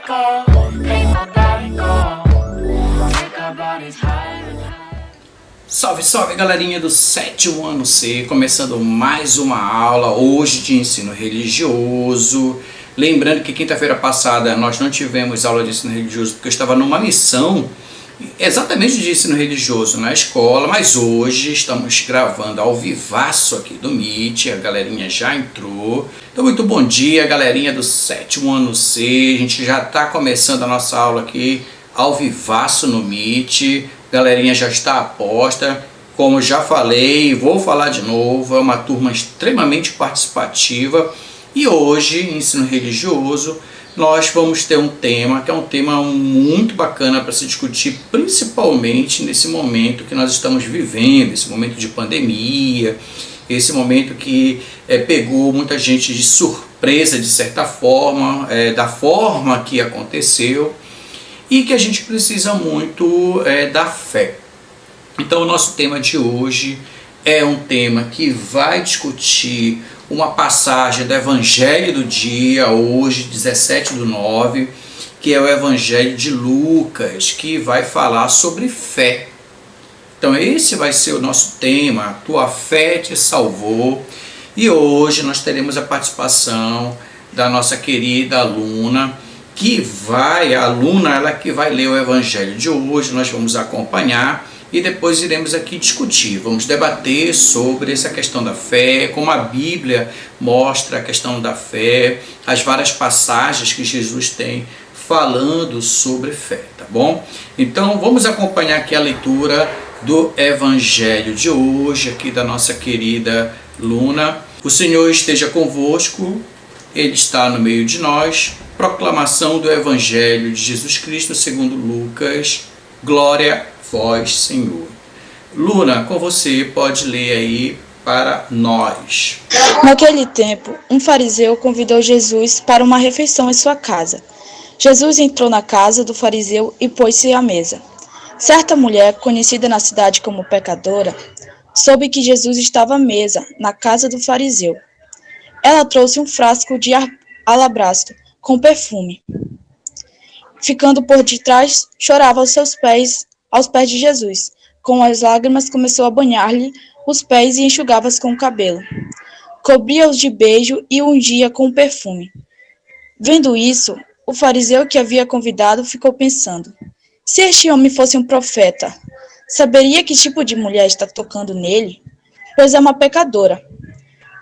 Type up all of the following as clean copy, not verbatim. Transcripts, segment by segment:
go, make my body go, make our bodies higher and higher. Salve, salve galerinha do sétimo ano C, começando mais uma aula hoje de ensino religioso. Lembrando que quinta-feira passada nós não tivemos aula de ensino religioso porque eu estava numa missão exatamente de ensino religioso na escola, mas hoje estamos gravando ao vivaço aqui do Meet, a galerinha já entrou. Então muito bom dia galerinha do sétimo ano C, a gente já está começando a nossa aula aqui ao vivaço no Meet, galerinha já está a posta. Como já falei, vou falar de novo, é uma turma extremamente participativa e hoje, em ensino religioso, nós vamos ter um tema que é um tema muito bacana para se discutir, principalmente nesse momento que nós estamos vivendo, esse momento de pandemia, esse momento que pegou muita gente de surpresa, de certa forma, da forma que aconteceu, e que a gente precisa muito da fé. Então o nosso tema de hoje é um tema que vai discutir uma passagem do Evangelho do dia, hoje, 17/9, que é o Evangelho de Lucas, que vai falar sobre fé. Então esse vai ser o nosso tema, a tua fé te salvou. E hoje nós teremos a participação da nossa querida aluna, ela que vai ler o Evangelho de hoje, nós vamos acompanhar. E depois iremos aqui discutir, vamos debater sobre essa questão da fé, como a Bíblia mostra a questão da fé, as várias passagens que Jesus tem falando sobre fé, tá bom? Então vamos acompanhar aqui a leitura do Evangelho de hoje, aqui da nossa querida Luna. O Senhor esteja convosco, Ele está no meio de nós. Proclamação do Evangelho de Jesus Cristo segundo Lucas. Glória vós, Senhor. Luna, com você, pode ler aí para nós. Naquele tempo, um fariseu convidou Jesus para uma refeição em sua casa. Jesus entrou na casa do fariseu e pôs-se à mesa. Certa mulher, conhecida na cidade como pecadora, soube que Jesus estava à mesa na casa do fariseu. Ela trouxe um frasco de alabastro com perfume. Ficando por detrás, chorava aos pés de Jesus. Com as lágrimas começou a banhar-lhe os pés e enxugava-os com o cabelo. Cobria-os de beijo e o ungia com perfume. Vendo isso, o fariseu que havia convidado ficou pensando: se este homem fosse um profeta, saberia que tipo de mulher está tocando nele, pois é uma pecadora.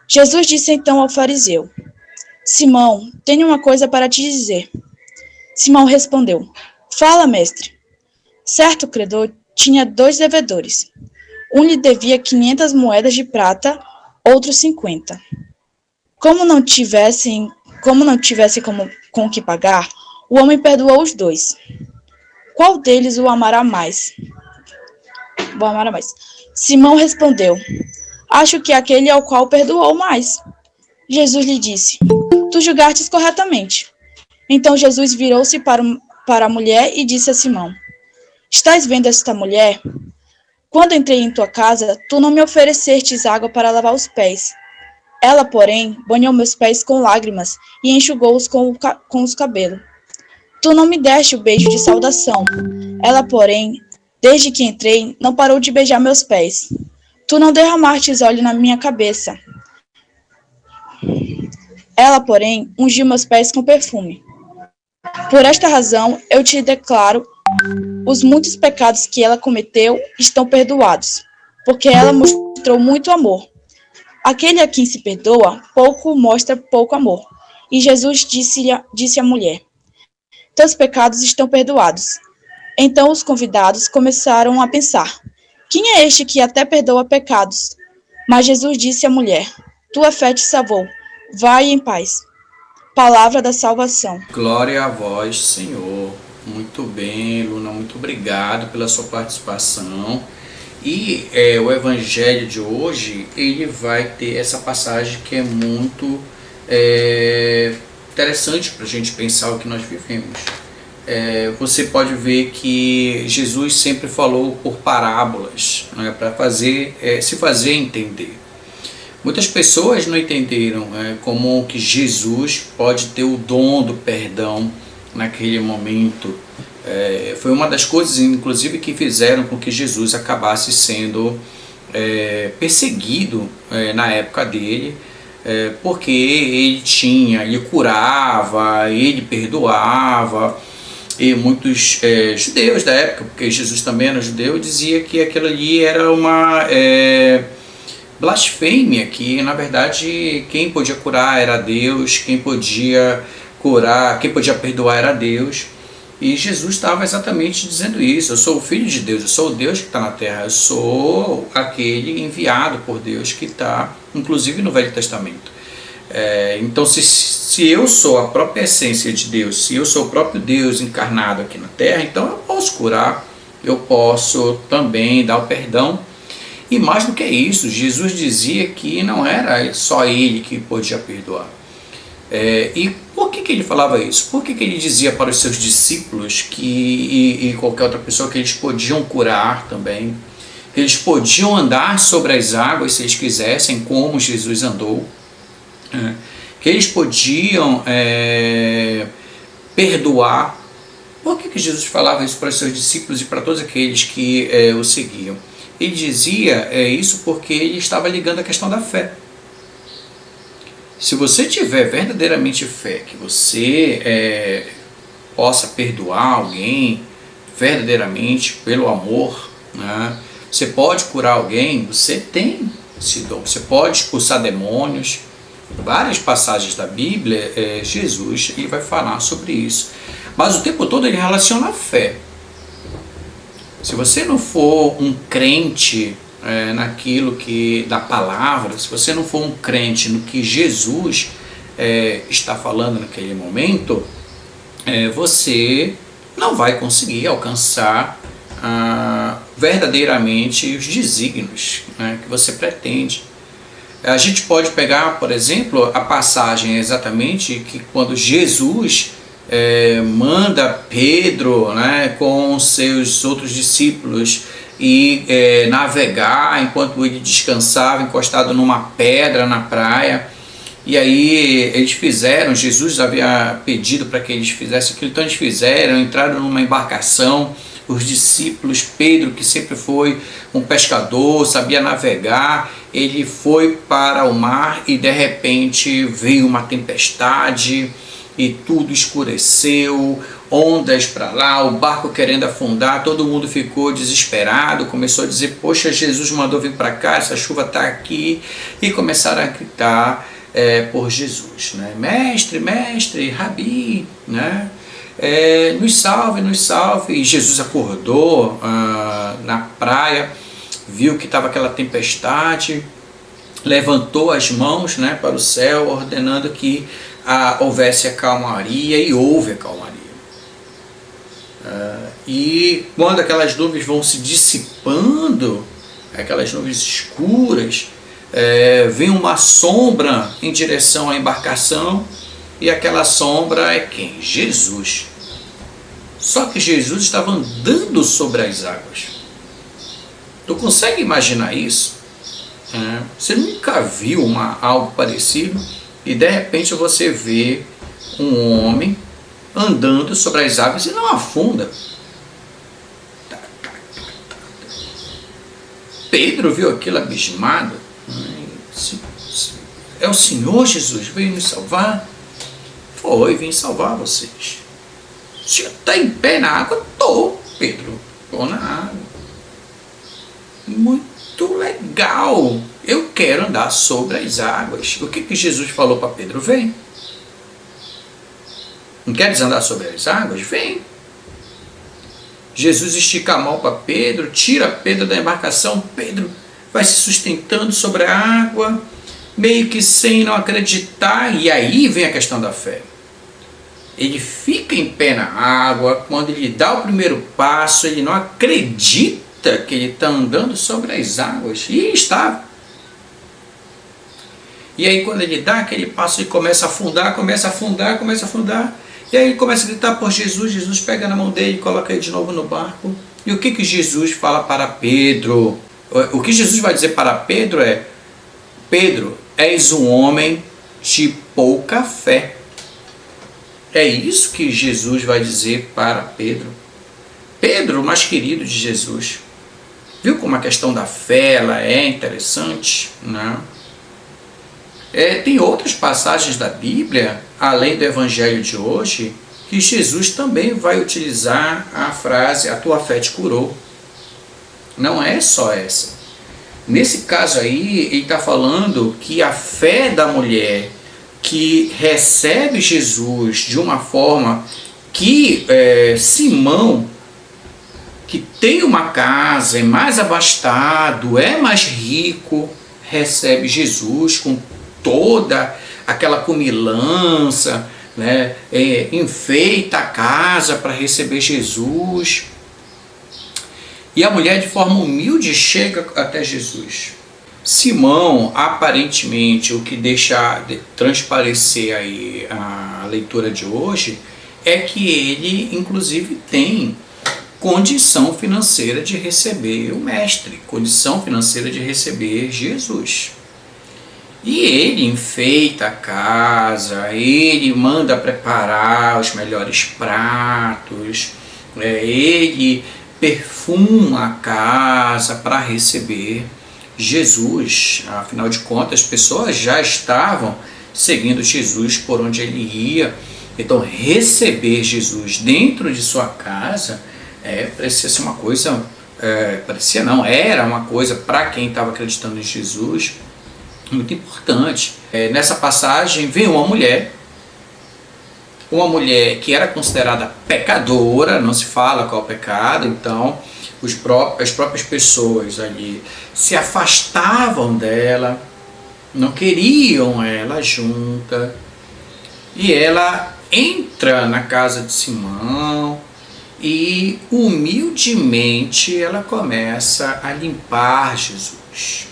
Jesus disse então ao fariseu: Simão, tenho uma coisa para te dizer. Simão respondeu: fala, mestre. Certo credor tinha 2 devedores. Um lhe devia 500 moedas de prata, outro 50. Como não tivesse com o que pagar, o homem perdoou os 2. Qual deles o amará mais? Simão respondeu: acho que aquele ao qual perdoou mais. Jesus lhe disse: tu julgastes corretamente. Então Jesus virou-se para a mulher e disse a Simão: estás vendo esta mulher? Quando entrei em tua casa, tu não me oferecestes água para lavar os pés. Ela, porém, banhou meus pés com lágrimas e enxugou-os com os cabelos. Tu não me deste o beijo de saudação. Ela, porém, desde que entrei, não parou de beijar meus pés. Tu não derramastes óleo na minha cabeça. Ela, porém, ungiu meus pés com perfume. Por esta razão, eu te declaro, os muitos pecados que ela cometeu estão perdoados, porque ela mostrou muito amor. Aquele a quem se perdoa, pouco mostra pouco amor. E Jesus disse à mulher: teus pecados estão perdoados. Então os convidados começaram a pensar: quem é este que até perdoa pecados? Mas Jesus disse à mulher: tua fé te salvou. Vai em paz. Palavra da salvação. Glória a vós, Senhor. Muito bem, Luna, muito obrigado pela sua participação. E o Evangelho de hoje, ele vai ter essa passagem que é muito interessante para a gente pensar o que nós vivemos. Você pode ver que Jesus sempre falou por parábolas, né, para se fazer entender. Muitas pessoas não entenderam como que Jesus pode ter o dom do perdão naquele momento. Foi uma das coisas, inclusive, que fizeram com que Jesus acabasse sendo perseguido na época dele, porque ele curava, ele perdoava, e muitos judeus da época, porque Jesus também era judeu, dizia que aquilo ali era uma blasfêmia, que na verdade quem podia curar era Deus, quem podia curar, quem podia perdoar era Deus. E Jesus estava exatamente dizendo isso: eu sou o Filho de Deus, eu sou o Deus que está na terra, eu sou aquele enviado por Deus que está, inclusive, no Velho Testamento. Então, se eu sou a própria essência de Deus, se eu sou o próprio Deus encarnado aqui na terra, então eu posso curar, eu posso também dar o perdão. E mais do que isso, Jesus dizia que não era só ele que podia perdoar. E por que ele falava isso? Por que ele dizia para os seus discípulos e qualquer outra pessoa que eles podiam curar também, que eles podiam andar sobre as águas se eles quisessem, como Jesus andou, que eles podiam perdoar? Por que Jesus falava isso para os seus discípulos e para todos aqueles que o seguiam? Ele dizia isso porque ele estava ligando a questão da fé. Se você tiver verdadeiramente fé que você possa perdoar alguém verdadeiramente pelo amor, né? Você pode curar alguém, você tem esse dom. Você pode expulsar demônios. Várias passagens da Bíblia, Jesus ele vai falar sobre isso. Mas o tempo todo ele relaciona a fé. Se você não for um crente naquilo que da palavra, se você não for um crente no que Jesus está falando naquele momento, você não vai conseguir alcançar verdadeiramente os desígnios, né, que você pretende. A gente pode pegar, por exemplo, a passagem exatamente que quando Jesus manda Pedro, né, com seus outros discípulos e navegar enquanto ele descansava encostado numa pedra na praia. E aí eles fizeram, Jesus havia pedido para que eles fizessem aquilo, então eles fizeram, entraram numa embarcação. Os discípulos, Pedro, que sempre foi um pescador, sabia navegar, ele foi para o mar e de repente veio uma tempestade e tudo escureceu, ondas para lá, o barco querendo afundar, todo mundo ficou desesperado, começou a dizer: poxa, Jesus mandou vir para cá, essa chuva está aqui, e começaram a gritar por Jesus, né? Mestre, mestre, Rabi, né? Nos salve, nos salve. E Jesus acordou na praia, viu que estava aquela tempestade, levantou as mãos, né, para o céu, ordenando que houvesse a calmaria, e houve a calmaria. E quando aquelas nuvens vão se dissipando, aquelas nuvens escuras, vem uma sombra em direção à embarcação, e aquela sombra é quem? Jesus. Só que Jesus estava andando sobre as águas. Tu consegue imaginar isso? Você nunca viu algo parecido e de repente você vê um homem andando sobre as águas e não afunda. Pedro viu aquilo abismado. É o Senhor Jesus, veio nos salvar. Foi, vim salvar vocês. O senhor está em pé na água? Estou, Pedro. Estou na água. Muito legal. Eu quero andar sobre as águas. O que Jesus falou para Pedro? Vem. Não queres andar sobre as águas? Vem. Jesus estica a mão para Pedro, tira Pedro da embarcação. Pedro vai se sustentando sobre a água, meio que sem não acreditar. E aí vem a questão da fé. Ele fica em pé na água, quando ele dá o primeiro passo, ele não acredita que ele está andando sobre as águas, e estava. E aí quando ele dá aquele passo, ele começa a afundar, e aí ele começa a gritar por Jesus. Jesus pega na mão dele e coloca ele de novo no barco. E o que Jesus fala para Pedro? O que Jesus vai dizer para Pedro é: Pedro, és um homem de pouca fé. É isso que Jesus vai dizer para Pedro. Pedro, o mais querido de Jesus. Viu como a questão da fé ela é interessante, né? Tem outras passagens da Bíblia, além do Evangelho de hoje, que Jesus também vai utilizar a frase "a tua fé te curou". Não é só essa. Nesse caso aí, ele está falando que a fé da mulher que recebe Jesus de uma forma que Simão, que tem uma casa, é mais abastado, é mais rico, recebe Jesus com toda aquela comilança, né? Enfeita a casa para receber Jesus. E a mulher, de forma humilde, chega até Jesus. Simão, aparentemente, o que deixa transparecer aí a leitura de hoje é que ele, inclusive, tem condição financeira de receber o Mestre, condição financeira de receber Jesus. E ele enfeita a casa, ele manda preparar os melhores pratos, ele perfuma a casa para receber Jesus. Afinal de contas, as pessoas já estavam seguindo Jesus por onde ele ia. Então, receber Jesus dentro de sua casa parecia ser uma coisa, era uma coisa para quem estava acreditando em Jesus muito importante. Nessa passagem vem uma mulher que era considerada pecadora, não se fala qual é o pecado, então as próprias pessoas ali se afastavam dela, não queriam ela junta, e ela entra na casa de Simão e humildemente ela começa a limpar Jesus.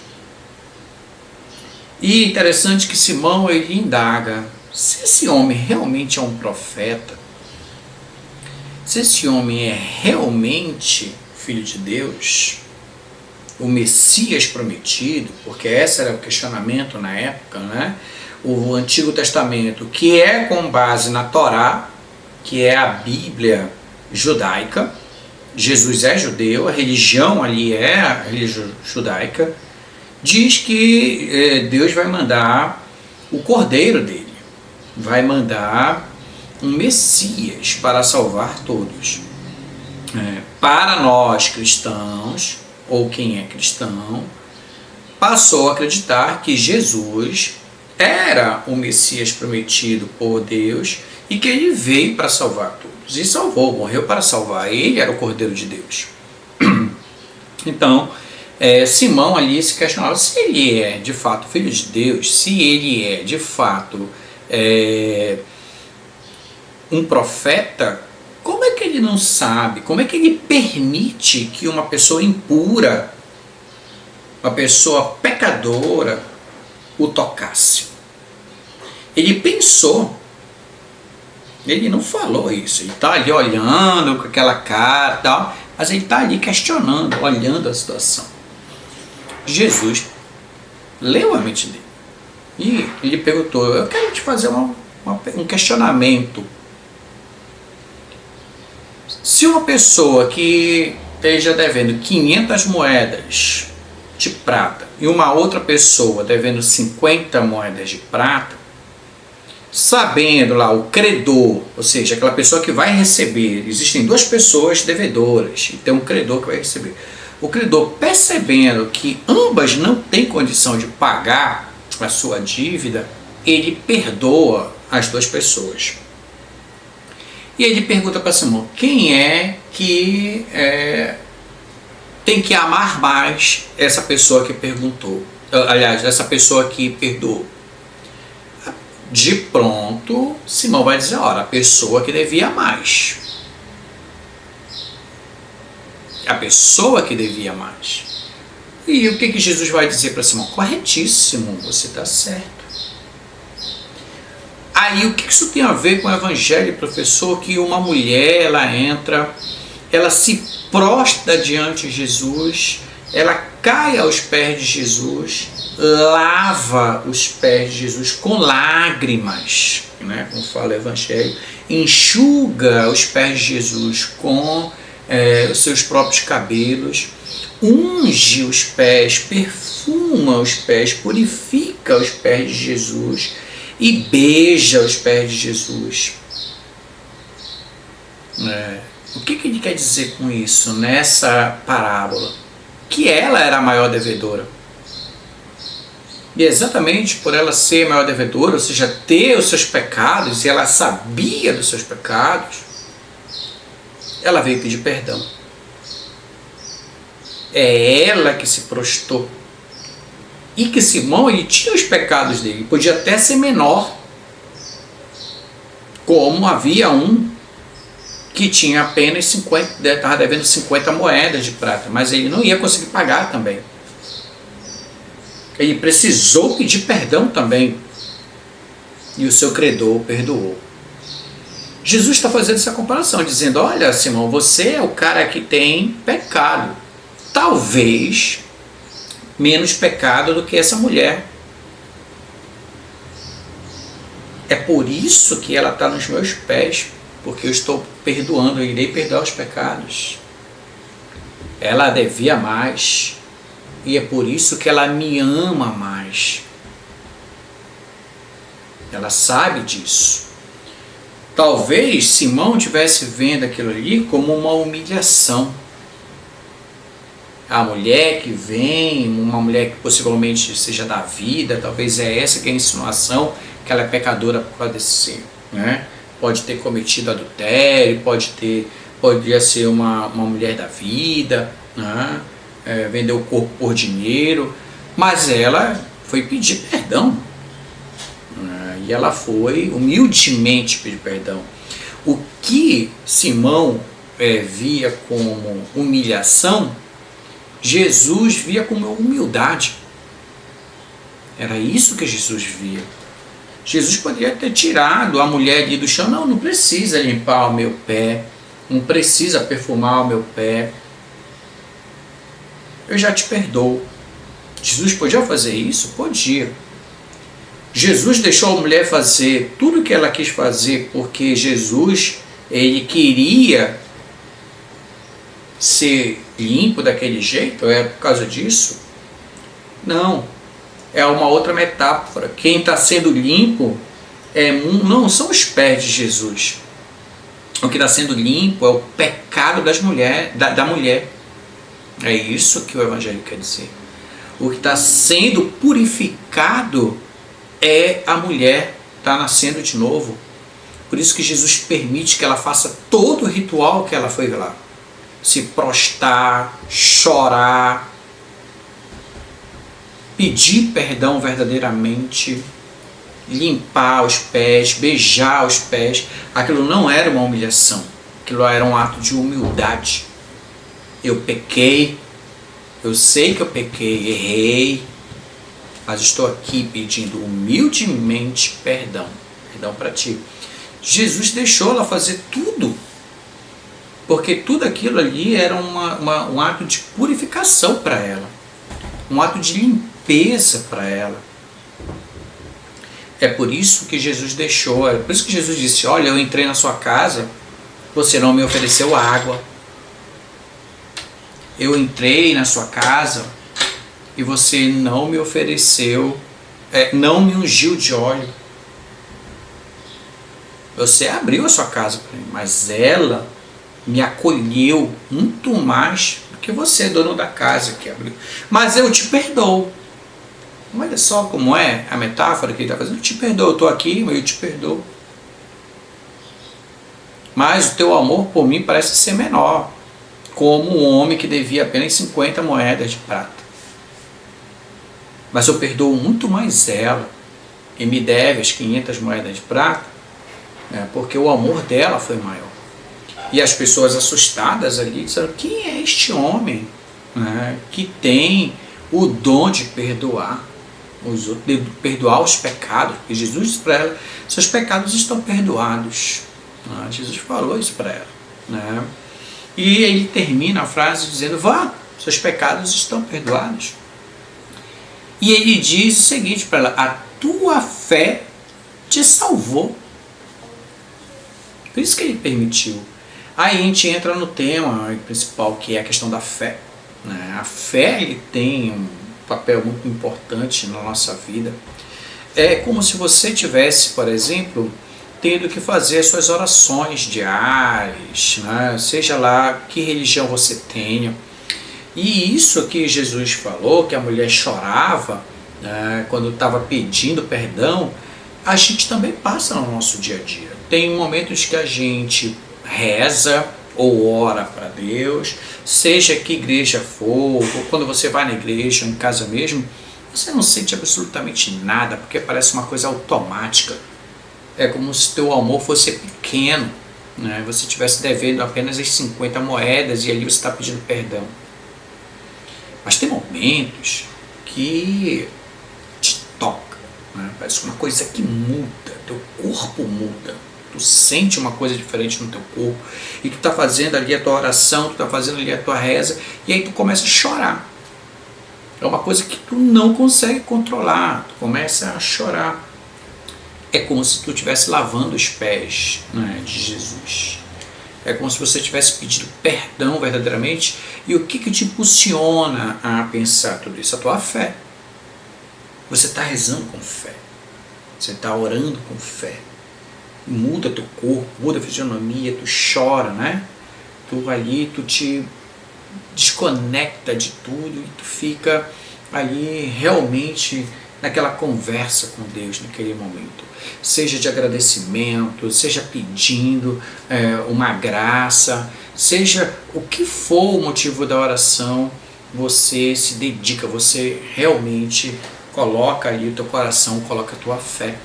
E interessante que Simão ele indaga se esse homem realmente é um profeta, se esse homem é realmente filho de Deus, o Messias prometido, porque esse era o questionamento na época, né? O Antigo Testamento, que é com base na Torá, que é a Bíblia judaica, Jesus é judeu, a religião ali é a religião judaica, diz que Deus vai mandar o cordeiro dele, vai mandar um Messias para salvar todos. Para nós cristãos, ou quem é cristão, passou a acreditar que Jesus era o Messias prometido por Deus e que ele veio para salvar todos. E salvou, morreu para salvar. Ele era o Cordeiro de Deus. Então, Simão ali se questionava se ele é de fato filho de Deus, se ele é de fato um profeta. Como é que ele não sabe? Como é que ele permite que uma pessoa impura, uma pessoa pecadora, o tocasse? Ele pensou, ele não falou isso, ele está ali olhando com aquela cara e tal, mas ele está ali questionando, olhando a situação. Jesus leu a mente dele e ele perguntou: eu quero te fazer um questionamento. Se uma pessoa que esteja devendo 500 moedas de prata e uma outra pessoa devendo 50 moedas de prata, sabendo lá o credor, ou seja, aquela pessoa que vai receber, existem duas pessoas devedoras e tem um credor que vai receber. O credor, percebendo que ambas não têm condição de pagar a sua dívida, ele perdoa as duas pessoas. E ele pergunta para Simão: quem é que tem que amar mais essa pessoa que perguntou? Aliás, essa pessoa que perdoou. De pronto, Simão vai dizer: ora, a pessoa que devia mais. A pessoa que devia mais. E o que Jesus vai dizer para Simão? Corretíssimo, você está certo. Aí o que isso tem a ver com o Evangelho, professor? Que uma mulher, ela entra, ela se prostra diante de Jesus, ela cai aos pés de Jesus lava os pés de Jesus com lágrimas, né? Como fala o Evangelho, enxuga os pés de Jesus com os seus próprios cabelos, unge os pés, perfuma os pés, purifica os pés de Jesus e beija os pés de Jesus. O que ele quer dizer com isso nessa parábola? Que ela era a maior devedora. E exatamente por ela ser a maior devedora, ou seja, ter os seus pecados, e ela sabia dos seus pecados, ela veio pedir perdão. É ela que se prostrou. E que Simão, ele tinha os pecados dele, podia até ser menor, como havia um que tinha apenas 50, estava devendo 50 moedas de prata, mas ele não ia conseguir pagar também. Ele precisou pedir perdão também, e o seu credor o perdoou. Jesus está fazendo essa comparação, dizendo, olha, Simão, você é o cara que tem pecado, talvez menos pecado do que essa mulher. É por isso que ela está nos meus pés, porque eu estou perdoando, eu irei perdoar os pecados. Ela devia mais, e é por isso que ela me ama mais. Ela sabe disso. Talvez Simão estivesse vendo aquilo ali como uma humilhação. A mulher que vem, uma mulher que possivelmente seja da vida, talvez é essa que é a insinuação, que ela é pecadora, pode ser, né? Pode ter cometido adultério, poderia ser uma mulher da vida, né? Vender o corpo por dinheiro, mas ela foi pedir perdão, né? E ela foi humildemente pedir perdão. O que Simão via como humilhação, Jesus via como humildade. Era isso que Jesus via. Jesus poderia ter tirado a mulher ali do chão. Não precisa limpar o meu pé, não precisa perfumar o meu pé, eu já te perdoo. Jesus podia fazer isso? Podia. Jesus deixou a mulher fazer tudo o que ela quis fazer porque Jesus, ele queria ser limpo daquele jeito? É por causa disso? Não. É uma outra metáfora. Quem está sendo limpo não são os pés de Jesus. O que está sendo limpo é o pecado da mulher. É isso que o Evangelho quer dizer. O que está sendo purificado é a mulher, está nascendo de novo. Por isso que Jesus permite que ela faça todo o ritual que ela foi lá. Se prostrar, chorar, pedir perdão verdadeiramente, limpar os pés, beijar os pés. Aquilo não era uma humilhação, aquilo era um ato de humildade. Eu pequei, eu sei que eu pequei, errei, mas estou aqui pedindo humildemente perdão para ti. Jesus deixou ela fazer tudo, porque tudo aquilo ali era um ato de purificação para ela, um ato de limpeza para ela. É por isso que Jesus deixou, é por isso que Jesus disse, olha, eu entrei na sua casa, você não me ofereceu água. Eu entrei na sua casa e você não me ofereceu, não me ungiu de óleo. Você abriu a sua casa para mim, mas ela me acolheu muito mais do que você, dono da casa, que abriu. Mas eu te perdoo. Olha só como é a metáfora que ele está fazendo. Eu te perdoo, eu estou aqui, mas eu te perdoo. Mas o teu amor por mim parece ser menor, como um homem que devia apenas 50 moedas de prata. Mas eu perdoo muito mais ela, e me deve as 500 moedas de prata, porque o amor dela foi maior. E as pessoas assustadas ali disseram, quem é este homem, que tem o dom de perdoar os outros, de perdoar os pecados? Porque Jesus disse para ela, seus pecados estão perdoados. Jesus falou isso para ela. E ele termina a frase dizendo, vá, seus pecados estão perdoados. E ele diz o seguinte para ela: a tua fé te salvou. Por isso que ele permitiu. Aí a gente entra no tema principal, que é a questão da fé, né? A fé, ele tem um papel muito importante na nossa vida. É como se você tivesse, por exemplo, tendo que fazer as suas orações diárias, né? Seja lá que religião você tenha. E isso que Jesus falou, que a mulher chorava, né, quando estava pedindo perdão, a gente também passa no nosso dia a dia. Tem momentos que a gente reza ou ora para Deus, seja que igreja for, ou quando você vai na igreja, em casa mesmo, você não sente absolutamente nada, porque parece uma coisa automática. É como se teu amor fosse pequeno, né? Você estivesse devendo apenas as 50 moedas e ali você está pedindo perdão. Mas tem momentos que te toca, né? Parece uma coisa que muda, teu corpo muda. Tu sente uma coisa diferente no teu corpo e tu está fazendo ali a tua oração, tu está fazendo ali a tua reza e aí tu começa a chorar. É uma coisa que tu não consegue controlar, tu começa a chorar. É como se tu estivesse lavando os pés, né, de Jesus. É como se você tivesse pedido perdão verdadeiramente. E o que te impulsiona a pensar tudo isso? A tua fé. Você está rezando com fé. Você está orando com fé. Muda teu corpo, muda a fisionomia, tu chora, né? Tu ali, tu te desconecta de tudo e tu fica ali realmente naquela conversa com Deus naquele momento. Seja de agradecimento, seja pedindo uma graça, seja o que for o motivo da oração, você se dedica, você realmente coloca ali o teu coração, coloca a tua fé.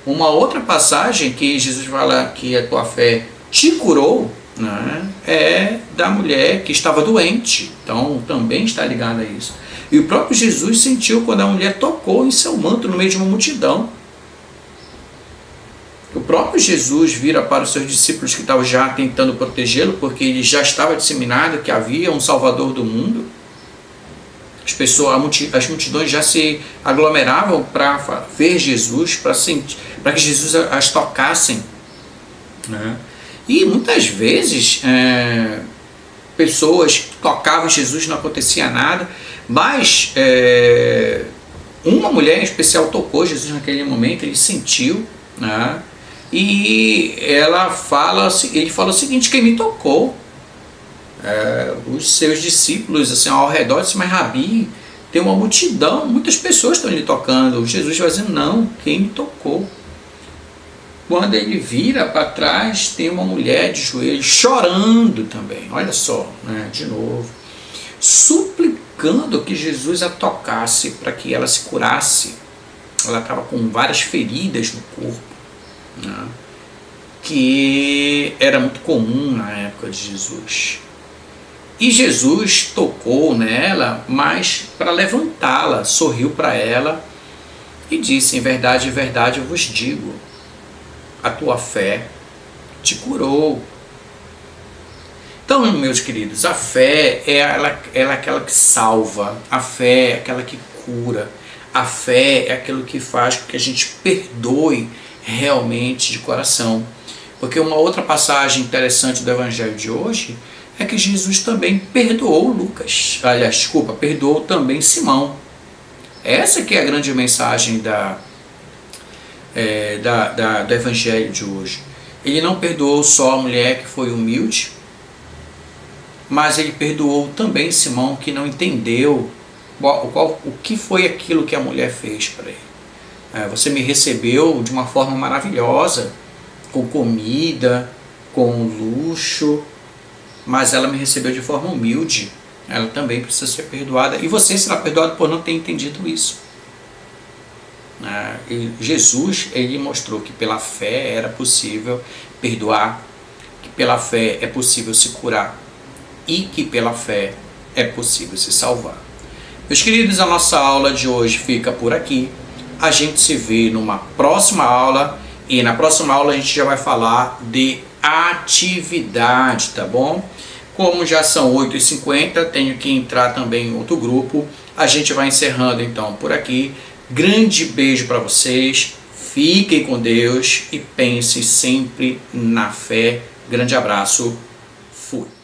Uma outra passagem que Jesus fala que a tua fé te curou, né, é da mulher que estava doente, então também está ligada a isso. E o próprio Jesus sentiu quando a mulher tocou em seu manto no meio de uma multidão. O próprio Jesus vira para os seus discípulos que estavam já tentando protegê-lo, porque ele já estava disseminado que havia um Salvador do mundo. As multidões já se aglomeravam para ver Jesus, para que Jesus as tocassem, né? E muitas vezes pessoas tocavam Jesus, não acontecia nada, mas uma mulher em especial tocou Jesus naquele momento, ele sentiu, né? E ele fala o seguinte: quem me tocou? Os seus discípulos assim ao redor disseram: mas Rabi, tem uma multidão, muitas pessoas estão lhe tocando. Jesus vai dizendo: não, quem me tocou? Quando ele vira para trás, tem uma mulher de joelhos chorando também, olha só, né? De novo, suplicando que Jesus a tocasse para que ela se curasse. Ela estava com várias feridas no corpo, né? Que era muito comum na época de Jesus. E Jesus tocou nela, mas para levantá-la, sorriu para ela e disse: em verdade, eu vos digo, a tua fé te curou. Então, meus queridos, a fé ela é aquela que salva, a fé é aquela que cura, a fé é aquilo que faz com que a gente perdoe realmente de coração. Porque uma outra passagem interessante do Evangelho de hoje é que Jesus também perdoou perdoou também Simão. Essa que é a grande mensagem do Evangelho de hoje. Ele não perdoou só a mulher que foi humilde, mas ele perdoou também Simão, que não entendeu o que foi aquilo que a mulher fez para ele. Você me recebeu de uma forma maravilhosa, com comida, com luxo, mas ela me recebeu de forma humilde. Ela também precisa ser perdoada, e você será perdoado por não ter entendido isso. E Jesus, ele mostrou que pela fé era possível perdoar, que pela fé é possível se curar e que pela fé é possível se salvar. Meus queridos, a nossa aula de hoje fica por aqui. A gente se vê numa próxima aula, e na próxima aula a gente já vai falar de atividade, tá bom? Como já são 8h50, tenho que entrar também em outro grupo. a gente vai encerrando então por aqui. Grande beijo para vocês, fiquem com Deus e pensem sempre na fé. Grande abraço, fui.